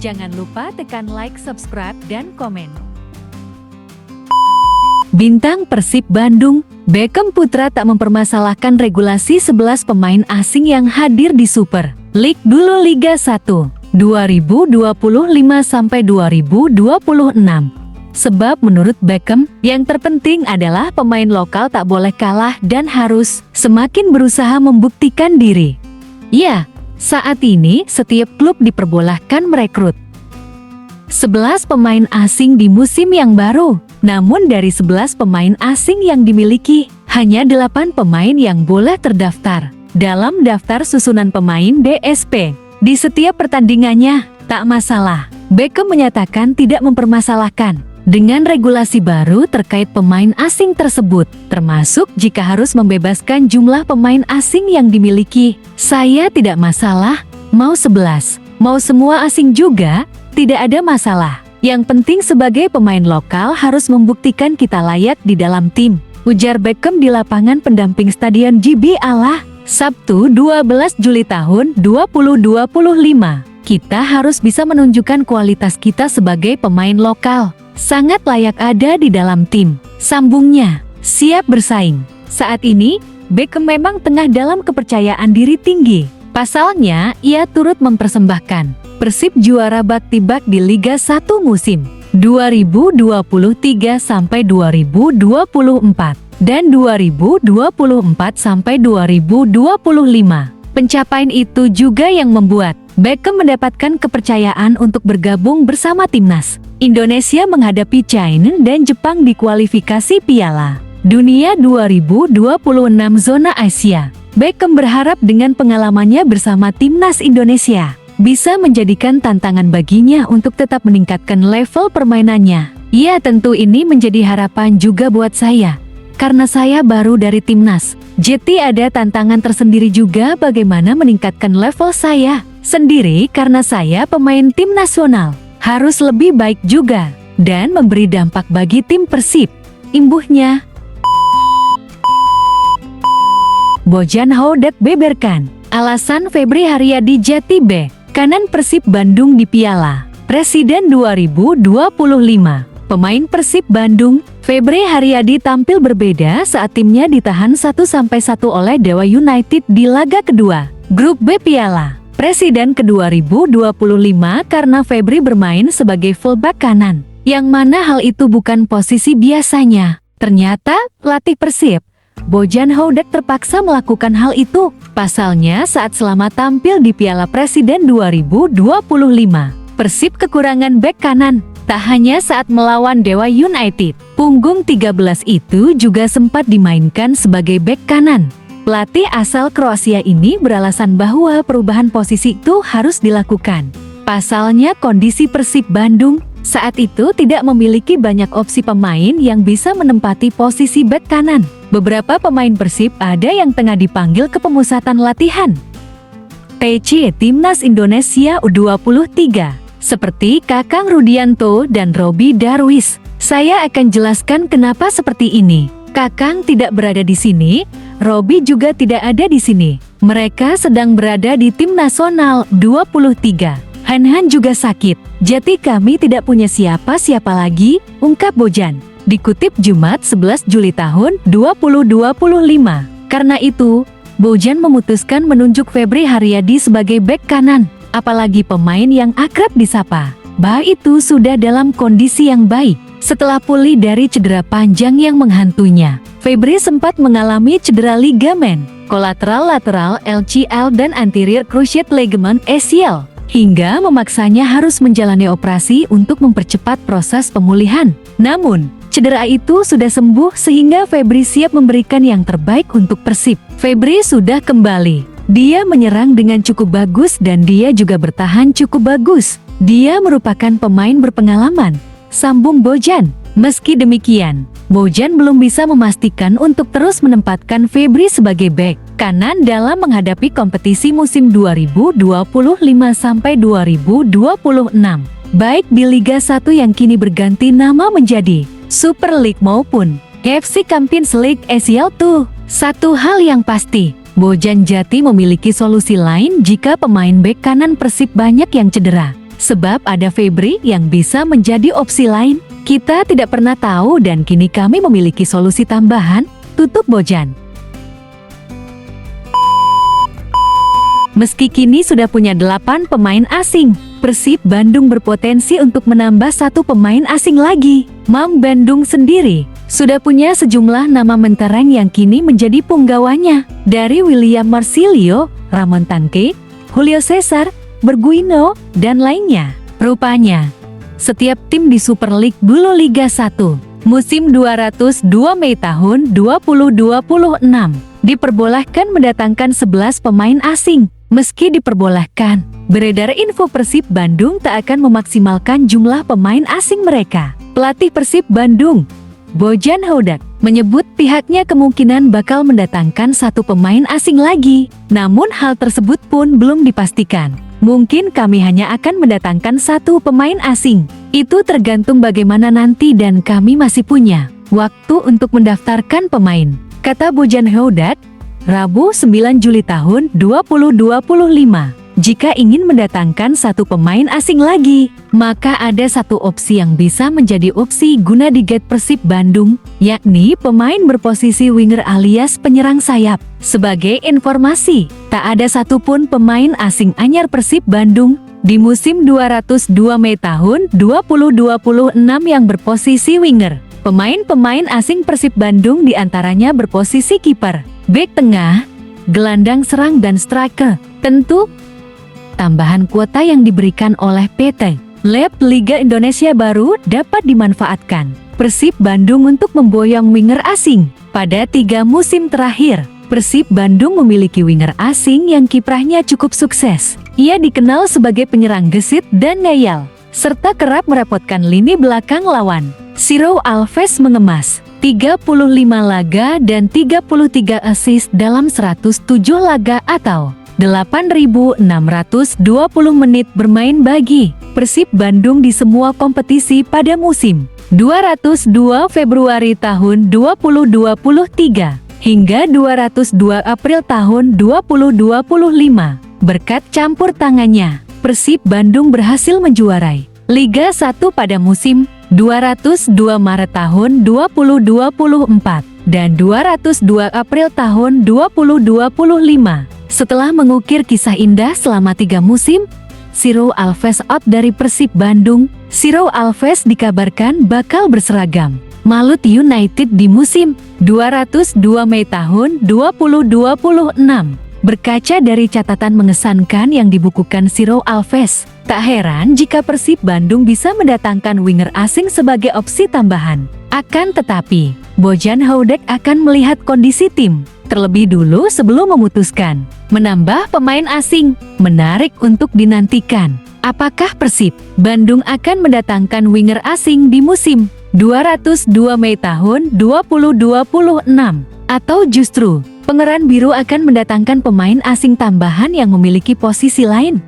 Jangan lupa tekan like, subscribe, dan komen. Bintang Persib Bandung, Beckham Putra tak mempermasalahkan regulasi 11 pemain asing yang hadir di Super League dulu Liga 1 2025-2026. Sebab menurut Beckham, yang terpenting adalah pemain lokal tak boleh kalah dan harus semakin berusaha membuktikan diri. Ya, saat ini setiap klub diperbolehkan merekrut 11 pemain asing di musim yang baru. Namun dari 11 pemain asing yang dimiliki, hanya 8 pemain yang boleh terdaftar dalam daftar susunan pemain DSP. Di setiap pertandingannya, tak masalah. Beckham menyatakan tidak mempermasalahkan dengan regulasi baru terkait pemain asing tersebut, termasuk jika harus membebaskan jumlah pemain asing yang dimiliki. Saya tidak masalah, mau 11, mau semua asing juga, tidak ada masalah. Yang penting sebagai pemain lokal harus membuktikan kita layak di dalam tim, ujar Beckham di lapangan pendamping Stadion GB Allah, Sabtu 12 Juli tahun 2025. Kita harus bisa menunjukkan kualitas kita sebagai pemain lokal. Sangat layak ada di dalam tim, sambungnya. Siap bersaing. Saat ini, Beckham memang tengah dalam kepercayaan diri tinggi. Pasalnya, ia turut mempersembahkan Persib juara bak-tibak di Liga 1 musim 2023-2024 dan 2024-2025. Pencapaian itu juga yang membuat Beckham mendapatkan kepercayaan untuk bergabung bersama timnas Indonesia menghadapi China dan Jepang di kualifikasi Piala Dunia 2026 zona Asia. Beckham berharap dengan pengalamannya bersama timnas Indonesia bisa menjadikan tantangan baginya untuk tetap meningkatkan level permainannya. Ya, tentu ini menjadi harapan juga buat saya, karena saya baru dari timnas. Jadi ada tantangan tersendiri juga bagaimana meningkatkan level saya sendiri karena saya pemain tim nasional. Harus lebih baik juga dan memberi dampak bagi tim Persib, imbuhnya. Bojan Hodak beberkan alasan Febri Haryadi Jati B. Kanan Persib Bandung di Piala Presiden 2025. Pemain Persib Bandung, Febri Haryadi tampil berbeda saat timnya ditahan 1-1 oleh Dewa United di laga kedua Grup B Piala Presiden ke-2025 karena Febri bermain sebagai fullback kanan, yang mana hal itu bukan posisi biasanya. Ternyata, pelatih Persib, Bojan Hodak terpaksa melakukan hal itu. Pasalnya saat selama tampil di Piala Presiden 2025, Persib kekurangan bek kanan. Tak hanya saat melawan Dewa United, punggung 13 itu juga sempat dimainkan sebagai bek kanan. Pelatih asal Kroasia ini beralasan bahwa perubahan posisi itu harus dilakukan. Pasalnya kondisi Persib Bandung saat itu tidak memiliki banyak opsi pemain yang bisa menempati posisi bek kanan. Beberapa pemain Persib ada yang tengah dipanggil ke pemusatan latihan TC Timnas Indonesia U23, seperti Kakang Rudianto dan Robby Darwis. Saya akan jelaskan kenapa seperti ini. Kakang tidak berada di sini, Robby juga tidak ada di sini. Mereka sedang berada di tim nasional 23. Han juga sakit, jadi kami tidak punya siapa-siapa lagi, ungkap Bojan. Dikutip Jumat 11 Juli tahun 2025. Karena itu, Bojan memutuskan menunjuk Febri Haryadi sebagai bek kanan, apalagi pemain yang akrab disapa Bah itu sudah dalam kondisi yang baik. Setelah pulih dari cedera panjang yang menghantuinya, Febri sempat mengalami cedera ligamen kolateral lateral LCL dan anterior cruciate ligament ACL, hingga memaksanya harus menjalani operasi untuk mempercepat proses pemulihan. Namun, cedera itu sudah sembuh sehingga Febri siap memberikan yang terbaik untuk Persib. Febri sudah kembali. Dia menyerang dengan cukup bagus dan dia juga bertahan cukup bagus. Dia merupakan pemain berpengalaman, sambung Bojan. Meski demikian, Bojan belum bisa memastikan untuk terus menempatkan Febri sebagai bek kanan dalam menghadapi kompetisi musim 2025-2026. Baik di Liga 1 yang kini berganti nama menjadi Super League maupun FC Champions League ACL. Satu hal yang pasti, Bojan Jati memiliki solusi lain jika pemain bek kanan Persib banyak yang cedera. Sebab ada Febri yang bisa menjadi opsi lain. Kita tidak pernah tahu dan kini kami memiliki solusi tambahan, tutup Bojan. Meski kini sudah punya 8 pemain asing, Persib Bandung berpotensi untuk menambah 1 pemain asing lagi. Mam Bandung sendiri sudah punya sejumlah nama mentereng yang kini menjadi punggawanya. Dari William Marsilio, Ramon Tanque, Julio Cesar, Berguino, dan lainnya. Rupanya, setiap tim di Super League Bulu Liga 1 musim 202 Mei tahun 2026 diperbolehkan mendatangkan 11 pemain asing. Meski diperbolehkan, beredar info Persib Bandung tak akan memaksimalkan jumlah pemain asing mereka. Pelatih Persib Bandung, Bojan Hodak, menyebut pihaknya kemungkinan bakal mendatangkan 1 pemain asing lagi. Namun hal tersebut pun belum dipastikan. Mungkin kami hanya akan mendatangkan 1 pemain asing. Itu tergantung bagaimana nanti dan kami masih punya waktu untuk mendaftarkan pemain, kata Bojan Hodak, Rabu 9 Juli tahun 2025. Jika ingin mendatangkan 1 pemain asing lagi, maka ada 1 opsi yang bisa menjadi opsi guna di gate Persib Bandung, yakni pemain berposisi winger alias penyerang sayap. Sebagai informasi, tak ada satupun pemain asing anyar Persib Bandung di musim 202 Mei tahun 2026 yang berposisi winger. Pemain-pemain asing Persib Bandung diantaranya berposisi kiper, bek tengah, gelandang serang dan striker. Tentu, tambahan kuota yang diberikan oleh PT Lab Liga Indonesia baru dapat dimanfaatkan Persib Bandung untuk memboyong winger asing. Pada 3 musim terakhir, Persib Bandung memiliki winger asing yang kiprahnya cukup sukses. Ia dikenal sebagai penyerang gesit dan ngeyel, serta kerap merepotkan lini belakang lawan. Ciro Alves mengemas 35 laga dan 33 assist dalam 107 laga atau 8.620 menit bermain bagi Persib Bandung di semua kompetisi pada musim 202 Februari tahun 2023 hingga 202 April tahun 2025. Berkat campur tangannya, Persib Bandung berhasil menjuarai Liga 1 pada musim 202 Maret tahun 2024 dan 202 April tahun 2025. Setelah mengukir kisah indah selama 3 musim, Ciro Alves out dari Persib Bandung. Ciro Alves dikabarkan bakal berseragam Malut United di musim 202 Mei tahun 2026. Berkaca dari catatan mengesankan yang dibukukan Ciro Alves, tak heran jika Persib Bandung bisa mendatangkan winger asing sebagai opsi tambahan. Akan tetapi, Bojan Hodak akan melihat kondisi tim terlebih dulu sebelum memutuskan menambah pemain asing. Menarik untuk dinantikan, apakah Persib Bandung akan mendatangkan winger asing di musim 202 Mei tahun 2026 atau justru Pangeran Biru akan mendatangkan pemain asing tambahan yang memiliki posisi lain.